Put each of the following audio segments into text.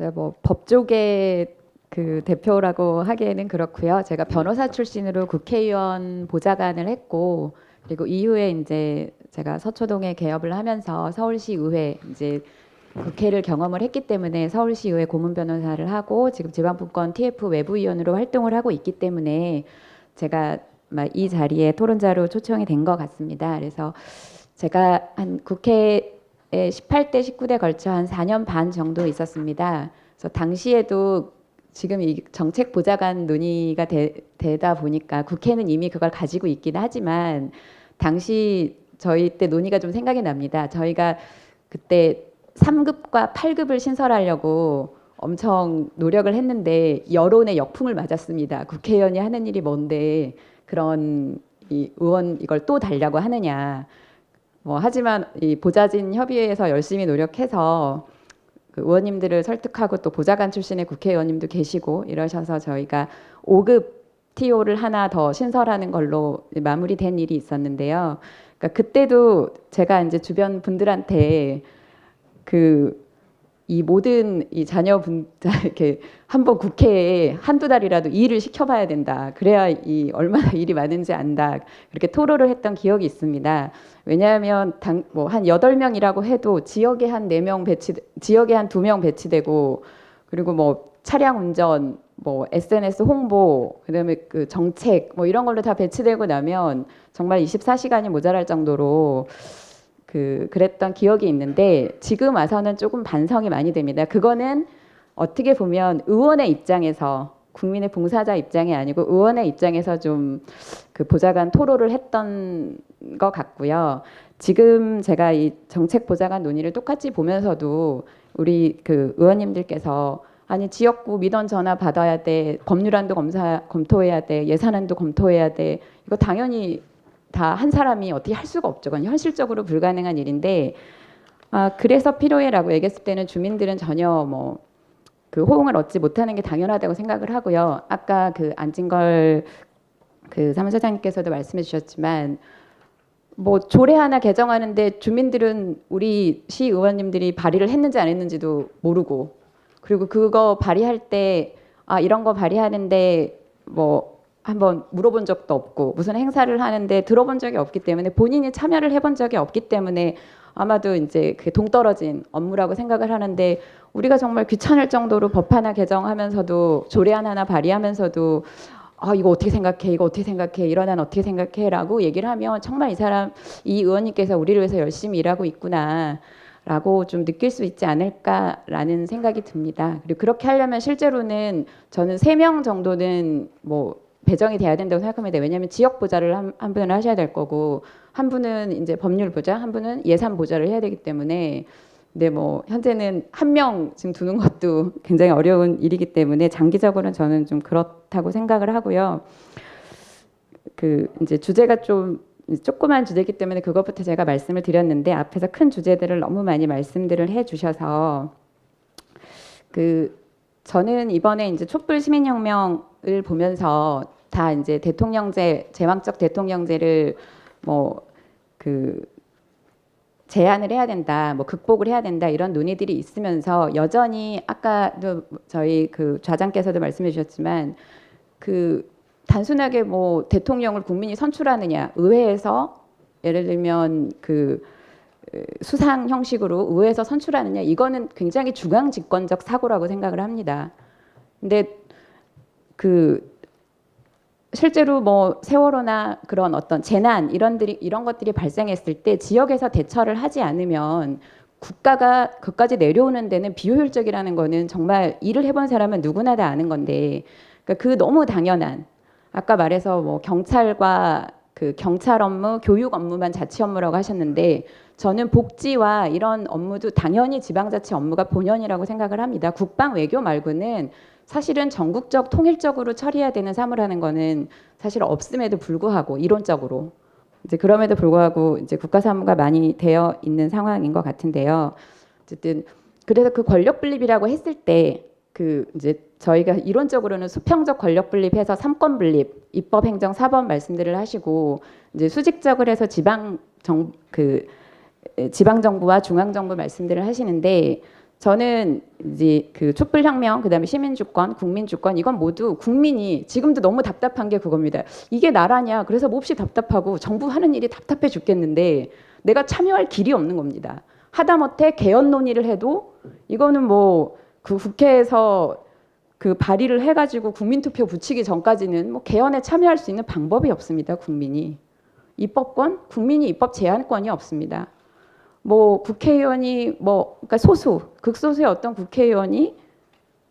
제가 뭐 법조계 그 대표라고 하기에는 그렇고요. 제가 변호사 출신으로 국회의원 보좌관을 했고, 그리고 이후에 이제 제가 서초동에 개업을 하면서 서울시 의회 이제 국회를 경험을 했기 때문에 서울시 의회 고문 변호사를 하고 지금 지방분권 TF 외부위원으로 활동을 하고 있기 때문에 제가 이 자리에 토론자로 초청이 된 것 같습니다. 그래서 제가 한 국회에 18대, 19대 걸쳐 한 4년 반 정도 있었습니다. 그래서 당시에도 지금 이 정책 보좌관 논의가 되다 보니까 국회는 이미 그걸 가지고 있긴 하지만 당시 저희 때 논의가 좀 생각이 납니다. 저희가 그때 3급과 8급을 신설하려고 엄청 노력을 했는데 여론의 역풍을 맞았습니다. 국회의원이 하는 일이 뭔데 그런 이 의원 이걸 또 달라고 하느냐. 하지만 이 보좌진 협의회에서 열심히 노력해서 그 의원님들을 설득하고 또 보좌관 출신의 국회의원님도 계시고 이러셔서 저희가 5급 TO를 하나 더 신설하는 걸로 마무리된 일이 있었는데요. 그러니까 그때도 제가 이제 주변 분들한테 이 모든 이 자녀분 이렇게 한번 국회에 한두 달이라도 일을 시켜봐야 된다. 그래야 이 얼마나 일이 많은지 안다. 그렇게 토로를 했던 기억이 있습니다. 왜냐하면 한 8명이라고 해도 지역에 한 4명 지역에 한 2명 배치되고 그리고 뭐 차량 운전, 뭐 SNS 홍보, 그다음에 그 정책 이런 걸로 다 배치되고 나면 정말 24시간이 모자랄 정도로 그랬던 기억이 있는데 지금 와서는 조금 반성이 많이 됩니다. 그거는 어떻게 보면 의원의 입장에서 국민의 봉사자 입장이 아니고 의원의 입장에서 좀 그 보좌관 토로를 했던 것 같고요. 지금 제가 이 정책 보좌관 논의를 똑같이 보면서도 우리 그 의원님들께서 아니 지역구 민원 전화 받아야 돼, 법률안도 검토해야 돼, 예산안도 검토해야 돼. 이거 당연히 다 한 사람이 어떻게 할 수가 없죠. 그건 현실적으로 불가능한 일인데 그래서 필요해라고 얘기했을 때는 주민들은 전혀 그 호응을 얻지 못하는 게 당연하다고 생각을 하고요. 아까 그 안진걸 그 사무처장님께서도 말씀해 주셨지만 조례 하나 개정하는데 주민들은 우리 시의원님들이 발의를 했는지 안 했는지도 모르고 그리고 그거 발의할 때 이런 거 발의하는데 한번 물어본 적도 없고 무슨 행사를 하는데 들어본 적이 없기 때문에 본인이 참여를 해본 적이 없기 때문에 아마도 이제 그게 동떨어진 업무라고 생각을 하는데 우리가 정말 귀찮을 정도로 법 하나 개정하면서도 조례안 하나 발의하면서도 이거 어떻게 생각해? 이거 어떻게 생각해? 이런 안 어떻게 생각해? 라고 얘기를 하면 정말 이 의원님께서 우리를 위해서 열심히 일하고 있구나 라고 좀 느낄 수 있지 않을까라는 생각이 듭니다. 그리고 그렇게 하려면 실제로는 저는 3명 정도는 배정이 돼야 된다고 생각합니다. 왜냐하면 지역 보좌를 한 분을 하셔야 될 거고 한 분은 이제 법률 보좌, 한 분은 예산 보좌를 해야 되기 때문에 근데 현재는 1명 지금 두는 것도 굉장히 어려운 일이기 때문에 장기적으로는 저는 좀 그렇다고 생각을 하고요. 이제 주제가 좀 조그만 주제이기 때문에 그것부터 제가 말씀을 드렸는데 앞에서 큰 주제들을 너무 많이 말씀들을 해주셔서 저는 이번에 이제 촛불 시민혁명을 보면서 다 이제 대통령제, 제왕적 대통령제를 제한을 해야 된다, 극복을 해야 된다 이런 논의들이 있으면서 여전히 아까도 저희 그 좌장께서도 말씀해 주셨지만 단순하게 대통령을 국민이 선출하느냐, 의회에서 예를 들면 수상 형식으로 의회에서 선출하느냐 이거는 굉장히 중앙집권적 사고라고 생각을 합니다. 근데 실제로 세월호나 그런 어떤 재난 이런 것들이 발생했을 때 지역에서 대처를 하지 않으면 국가가 그까지 내려오는 데는 비효율적이라는 거는 정말 일을 해본 사람은 누구나 다 아는 건데 그러니까 너무 당연한 아까 말해서 경찰과 경찰 업무, 교육 업무만 자치 업무라고 하셨는데 저는 복지와 이런 업무도 당연히 지방자치 업무가 본연이라고 생각을 합니다. 국방 외교 말고는 사실은 전국적 통일적으로 처리해야 되는 사무라는 거는 사실 없음에도 불구하고 이론적으로 이제 그럼에도 불구하고 이제 국가 사무가 많이 되어 있는 상황인 것 같은데요. 어쨌든 그래서 권력 분립이라고 했을 때 이제 저희가 이론적으로는 수평적 권력 분립해서 3권 분립, 입법, 행정, 사법 말씀들을 하시고 이제 수직적으로 해서 지방 정부와 중앙 정부 말씀들을 하시는데 저는 이제 그 촛불혁명, 그다음에 시민주권, 국민주권 이건 모두 국민이 지금도 너무 답답한 게 그겁니다. 이게 나라냐? 그래서 몹시 답답하고 정부 하는 일이 답답해 죽겠는데 내가 참여할 길이 없는 겁니다. 하다못해 개헌 논의를 해도 이거는 뭐 그 국회에서 그 발의를 해가지고 국민투표 붙이기 전까지는 뭐 개헌에 참여할 수 있는 방법이 없습니다. 국민이 입법권, 국민이 입법 제한권이 없습니다. 뭐 국회의원이 뭐 그러니까 소수, 극소수의 어떤 국회의원이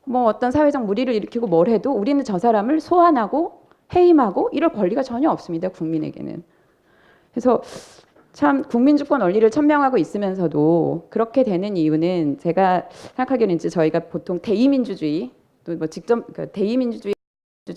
뭐 어떤 사회적 물의를 일으키고 뭘 해도 우리는 저 사람을 소환하고 해임하고 이럴 권리가 전혀 없습니다. 국민에게는. 그래서 참 국민주권 원리를 천명하고 있으면서도 그렇게 되는 이유는 제가 생각하기에는 이제 저희가 보통 대의민주주의 또 뭐 직접 그러니까 대의민주주의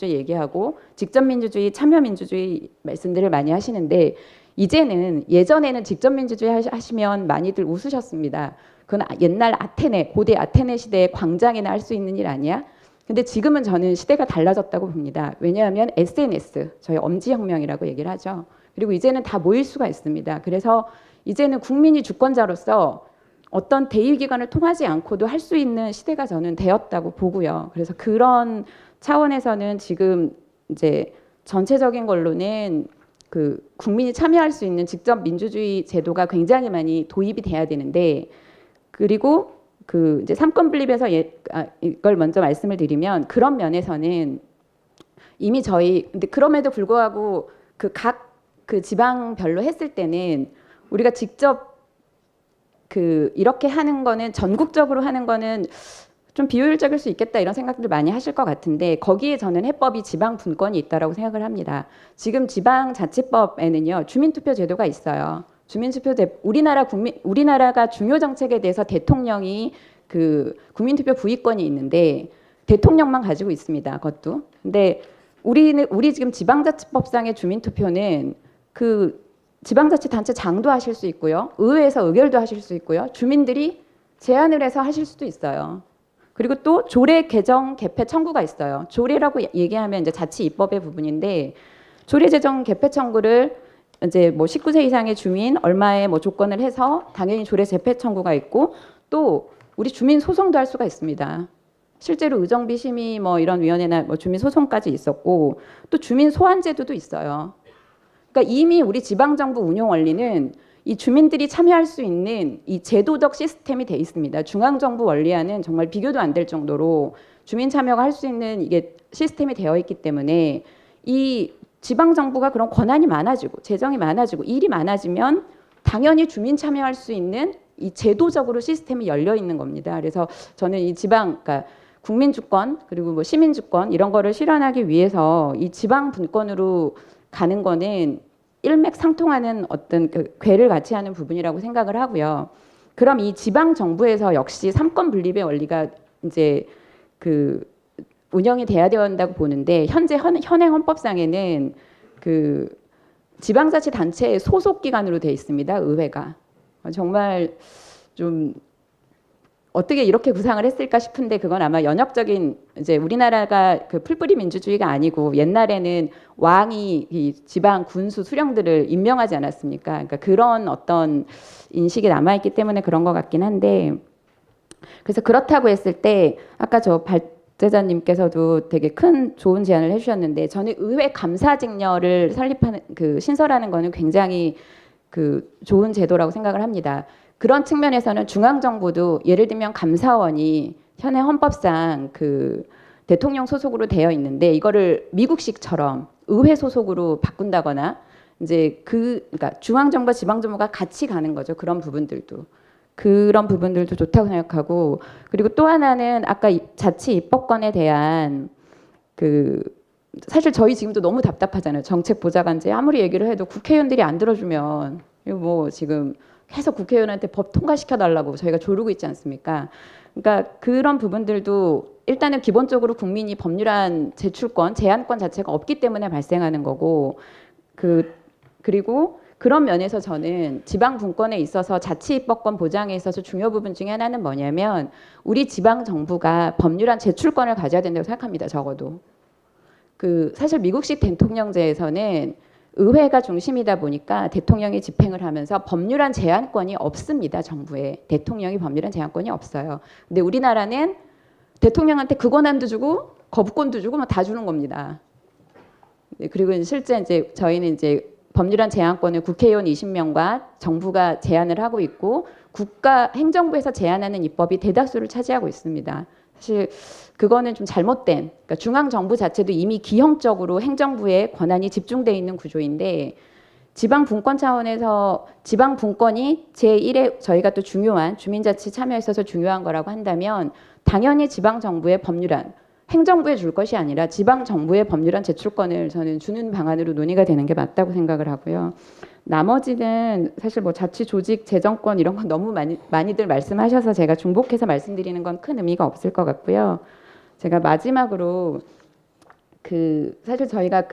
얘기하고 직접민주주의, 참여민주주의 말씀들을 많이 하시는데 이제는 예전에는 직접민주주의 하시면 많이들 웃으셨습니다. 그건 옛날 아테네, 고대 아테네 시대의 광장에나 할 수 있는 일 아니야? 근데 지금은 저는 시대가 달라졌다고 봅니다. 왜냐하면 SNS, 저희 엄지혁명이라고 얘기를 하죠. 그리고 이제는 다 모일 수가 있습니다. 그래서 이제는 국민이 주권자로서 어떤 대의기관을 통하지 않고도 할 수 있는 시대가 저는 되었다고 보고요. 그래서 그런 차원에서는 지금 이제 전체적인 걸로는 그 국민이 참여할 수 있는 직접 민주주의 제도가 굉장히 많이 도입이 돼야 되는데 그리고 그 이제 삼권 분립에서 이걸 먼저 말씀을 드리면 그런 면에서는 이미 저희 근데 그럼에도 불구하고 그 각 그 지방별로 했을 때는 우리가 직접 그 이렇게 하는 거는 전국적으로 하는 거는 좀 비효율적일 수 있겠다 이런 생각들을 많이 하실 것 같은데 거기에 저는 해법이 지방 분권이 있다라고 생각을 합니다. 지금 지방자치법에는요 주민투표 제도가 있어요. 주민투표 우리나라가 중요 정책에 대해서 대통령이 그 국민투표 부의권이 있는데 대통령만 가지고 있습니다. 그것도. 근데 우리 지금 지방자치법상의 주민투표는 그 지방자치단체장도 하실 수 있고요. 의회에서 의결도 하실 수 있고요. 주민들이 제안을 해서 하실 수도 있어요. 그리고 또 조례 개정 개폐 청구가 있어요. 조례라고 얘기하면 이제 자치 입법의 부분인데 조례 제정 개폐 청구를 이제 뭐 19세 이상의 주민 얼마의 뭐 조건을 해서 당연히 조례 재폐 청구가 있고 또 우리 주민 소송도 할 수가 있습니다. 실제로 의정비 심의 뭐 이런 위원회나 뭐 주민 소송까지 있었고 또 주민 소환 제도도 있어요. 그러니까 이미 우리 지방정부 운영 원리는 이 주민들이 참여할 수 있는 이 제도적 시스템이 돼 있습니다. 중앙정부 원리와는 정말 비교도 안 될 정도로 주민 참여가 할 수 있는 이게 시스템이 되어 있기 때문에 이 지방정부가 그런 권한이 많아지고 재정이 많아지고 일이 많아지면 당연히 주민 참여할 수 있는 이 제도적으로 시스템이 열려 있는 겁니다. 그래서 저는 이 그러니까 국민주권 그리고 뭐 시민주권 이런 거를 실현하기 위해서 이 지방 분권으로 가는 거는 일맥상통하는 어떤 그 궤를 같이 하는 부분이라고 생각을 하고요. 그럼 이 지방 정부에서 역시 삼권 분립의 원리가 이제 그 운영이 돼야 된다고 보는데 현재 현행 헌법상에는 그 지방자치단체의 소속 기관으로 돼 있습니다. 의회가 정말 좀 어떻게 이렇게 구상을 했을까 싶은데 그건 아마 연역적인 이제 우리나라가 그 풀뿌리 민주주의가 아니고 옛날에는 왕이 이 지방 군수 수령들을 임명하지 않았습니까? 그러니까 그런 어떤 인식이 남아있기 때문에 그런 것 같긴 한데 그래서 그렇다고 했을 때 아까 저 발제자님께서도 되게 큰 좋은 제안을 해주셨는데 저는 의회 감사직렬을 설립하는 그 신설하는 거는 굉장히 그 좋은 제도라고 생각을 합니다. 그런 측면에서는 중앙정부도 예를 들면 감사원이 현행 헌법상 그 대통령 소속으로 되어 있는데 이거를 미국식처럼 의회 소속으로 바꾼다거나 이제 그러니까 중앙정부와 지방정부가 같이 가는 거죠. 그런 부분들도 좋다고 생각하고 그리고 또 하나는 아까 자치 입법권에 대한 그 사실 저희 지금도 너무 답답하잖아요. 정책 보좌관제 아무리 얘기를 해도 국회의원들이 안 들어주면 이거 뭐 지금 계속 국회의원한테 법 통과시켜 달라고 저희가 조르고 있지 않습니까? 그러니까 그런 부분들도 일단은 기본적으로 국민이 법률안 제출권, 제안권 자체가 없기 때문에 발생하는 거고 그리고 그런 면에서 저는 지방 분권에 있어서 자치 입법권 보장에 있어서 중요 부분 중에 하나는 뭐냐면 우리 지방 정부가 법률안 제출권을 가져야 된다고 생각합니다. 적어도. 그 사실 미국식 대통령제에서는 의회가 중심이다 보니까 대통령이 집행을 하면서 법률안 제한권이 없습니다. 정부에 대통령이 법률안 제한권이 없어요. 근데 우리나라는 대통령한테 그 권한도 주고 거부권도 주고 뭐 다 주는 겁니다. 그리고 실제 이제 저희는 이제 법률안 제한권을 국회의원 20명과 정부가 제안을 하고 있고 국가 행정부에서 제안하는 입법이 대다수를 차지하고 있습니다. 사실 그거는 좀 잘못된, 그러니까 중앙 정부 자체도 이미 기형적으로 행정부의 권한이 집중돼 있는 구조인데 지방 분권 차원에서 지방 분권이 제1의 저희가 또 중요한 주민자치 참여에 있어서 중요한 거라고 한다면 당연히 지방 정부의 법률안 행정부에 줄 것이 아니라 지방 정부의 법률안 제출권을 저는 주는 방안으로 논의가 되는 게 맞다고 생각을 하고요. 나머지는 사실 뭐 자치 조직 재정권 이런 건 너무 많이들 말씀하셔서 제가 중복해서 말씀드리는 건 큰 의미가 없을 것 같고요. 제가 마지막으로 사실 저희가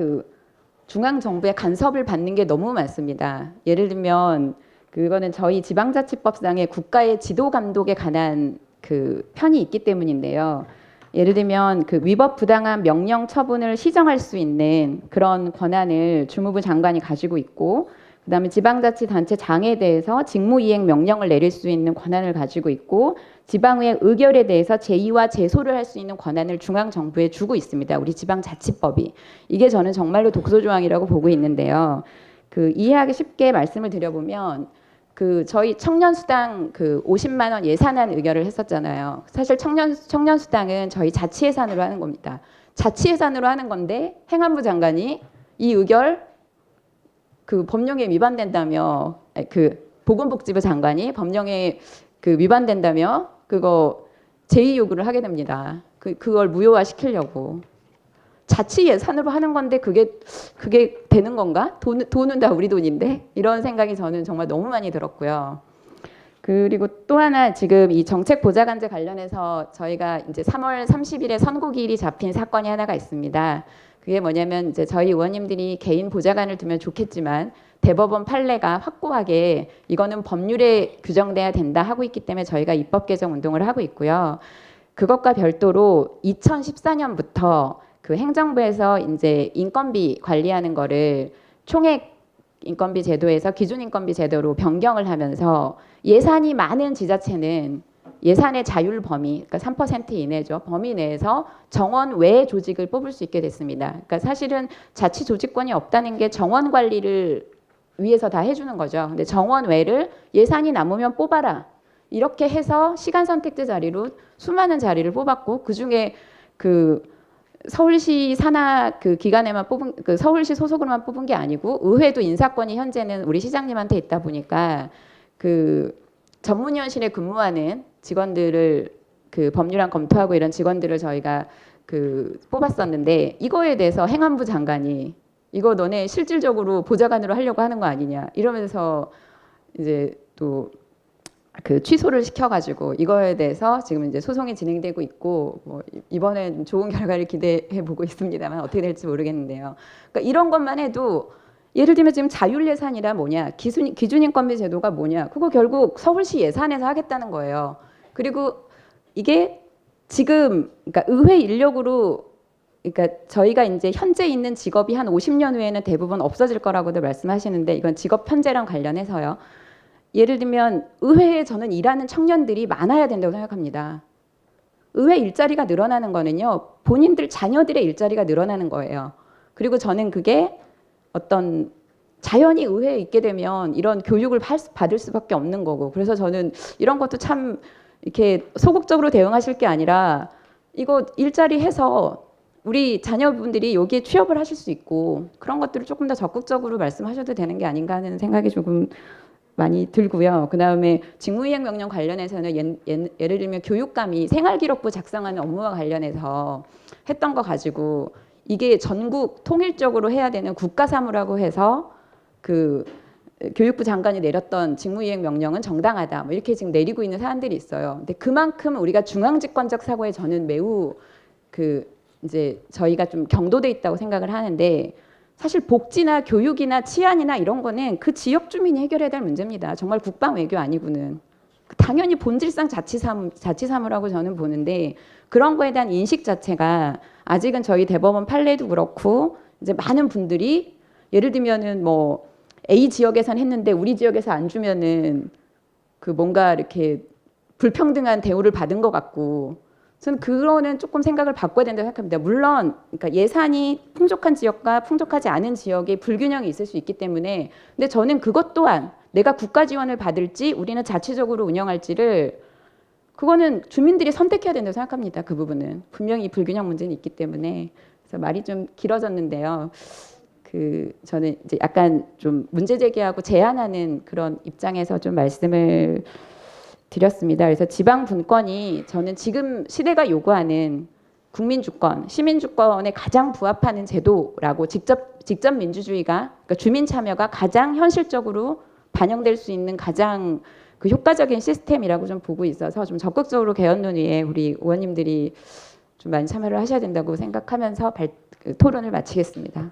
중앙 정부의 간섭을 받는 게 너무 많습니다. 예를 들면 그거는 저희 지방자치법상의 국가의 지도 감독에 관한 편이 있기 때문인데요. 예를 들면 위법 부당한 명령 처분을 시정할 수 있는 그런 권한을 주무부 장관이 가지고 있고 그다음에 지방자치단체장에 대해서 직무이행 명령을 내릴 수 있는 권한을 가지고 있고 지방의 의결에 대해서 제의와 제소를 할 수 있는 권한을 중앙정부에 주고 있습니다. 우리 지방자치법이. 이게 저는 정말로 독소조항이라고 보고 있는데요. 이해하기 쉽게 말씀을 드려보면 저희 청년수당 50만 원 예산안 의결을 했었잖아요. 사실 청년수당은 저희 자치예산으로 하는 겁니다. 자치예산으로 하는 건데 행안부 장관이 이 의결 법령에 위반된다며 보건복지부 장관이 법령에 위반된다며 그거 제의 요구를 하게 됩니다. 그걸 무효화 시키려고. 자치 예산으로 하는 건데 그게 되는 건가? 돈은 다 우리 돈인데 이런 생각이 저는 정말 너무 많이 들었고요. 그리고 또 하나 지금 이 정책 보좌관제 관련해서 저희가 이제 3월 30일에 선고기일이 잡힌 사건이 하나가 있습니다. 그게 뭐냐면 이제 저희 의원님들이 개인 보좌관을 두면 좋겠지만 대법원 판례가 확고하게 이거는 법률에 규정돼야 된다 하고 있기 때문에 저희가 입법 개정 운동을 하고 있고요. 그것과 별도로 2014년부터 행정부에서 이제 인건비 관리하는 거를 총액 인건비 제도에서 기준 인건비 제도로 변경을 하면서 예산이 많은 지자체는 예산의 자율 범위, 그러니까 3% 이내죠. 범위 내에서 정원 외의 조직을 뽑을 수 있게 됐습니다. 그러니까 사실은 자치 조직권이 없다는 게 정원 관리를 위해서 다 해주는 거죠. 근데 정원 외를 예산이 남으면 뽑아라. 이렇게 해서 시간 선택제 자리로 수많은 자리를 뽑았고 그중에 서울시 산하 기관에만 뽑은 서울시 소속으로만 뽑은 게 아니고 의회도 인사권이 현재는 우리 시장님한테 있다 보니까 전문위원실에 근무하는 직원들을 법률안 검토하고 이런 직원들을 저희가 뽑았었는데 이거에 대해서 행안부 장관이 이거 너네 실질적으로 보좌관으로 하려고 하는 거 아니냐 이러면서 이제 또 취소를 시켜가지고 이거에 대해서 지금 이제 소송이 진행되고 있고 뭐 이번엔 좋은 결과를 기대해 보고 있습니다만 어떻게 될지 모르겠는데요. 그러니까 이런 것만 해도 예를 들면 지금 자율예산이라 뭐냐, 기준인건비 제도가 뭐냐, 그거 결국 서울시 예산에서 하겠다는 거예요. 그리고 이게 지금 그러니까 의회 인력으로 그러니까 저희가 이제 현재 있는 직업이 한 50년 후에는 대부분 없어질 거라고들 말씀하시는데 이건 직업 편제랑 관련해서요. 예를 들면 의회에 저는 일하는 청년들이 많아야 된다고 생각합니다. 의회 일자리가 늘어나는 거는요. 본인들 자녀들의 일자리가 늘어나는 거예요. 그리고 저는 그게 어떤 자연히 의회에 있게 되면 이런 교육을 받을 수밖에 없는 거고 그래서 저는 이런 것도 참 이렇게 소극적으로 대응하실 게 아니라 이거 일자리 해서 우리 자녀분들이 여기에 취업을 하실 수 있고 그런 것들을 조금 더 적극적으로 말씀하셔도 되는 게 아닌가 하는 생각이 조금 많이 들고요. 그다음에 직무이행 명령 관련해서는 예를 들면 교육감이 생활기록부 작성하는 업무와 관련해서 했던 거 가지고 이게 전국 통일적으로 해야 되는 국가사무라고 해서 교육부 장관이 내렸던 직무이행 명령은 정당하다. 뭐 이렇게 지금 내리고 있는 사안들이 있어요. 근데 그만큼 우리가 중앙집권적 사고에 저는 매우 이제 저희가 좀 경도돼 있다고 생각을 하는데 사실 복지나 교육이나 치안이나 이런 거는 그 지역 주민이 해결해야 될 문제입니다. 정말 국방 외교 아니고는. 당연히 본질상 자치사무라고 저는 보는데 그런 거에 대한 인식 자체가 아직은 저희 대법원 판례도 그렇고 이제 많은 분들이 예를 들면은 뭐 A 지역에선 했는데 우리 지역에서 안 주면은 그 뭔가 이렇게 불평등한 대우를 받은 것 같고, 저는 그거는 조금 생각을 바꿔야 된다고 생각합니다. 물론 그러니까 예산이 풍족한 지역과 풍족하지 않은 지역에 불균형이 있을 수 있기 때문에, 근데 저는 그것 또한 내가 국가 지원을 받을지 우리는 자체적으로 운영할지를, 그거는 주민들이 선택해야 된다고 생각합니다. 그 부분은 분명히 불균형 문제는 있기 때문에. 그래서 말이 좀 길어졌는데요. 저는 이제 약간 좀 문제 제기하고 제안하는 그런 입장에서 좀 말씀을 드렸습니다. 그래서 지방 분권이 저는 지금 시대가 요구하는 국민 주권, 시민 주권에 가장 부합하는 제도라고, 직접 민주주의가, 그러니까 주민 참여가 가장 현실적으로 반영될 수 있는 가장 그 효과적인 시스템이라고 좀 보고 있어서, 좀 적극적으로 개헌 논의에 우리 의원님들이 좀 많이 참여를 하셔야 된다고 생각하면서 토론을 마치겠습니다.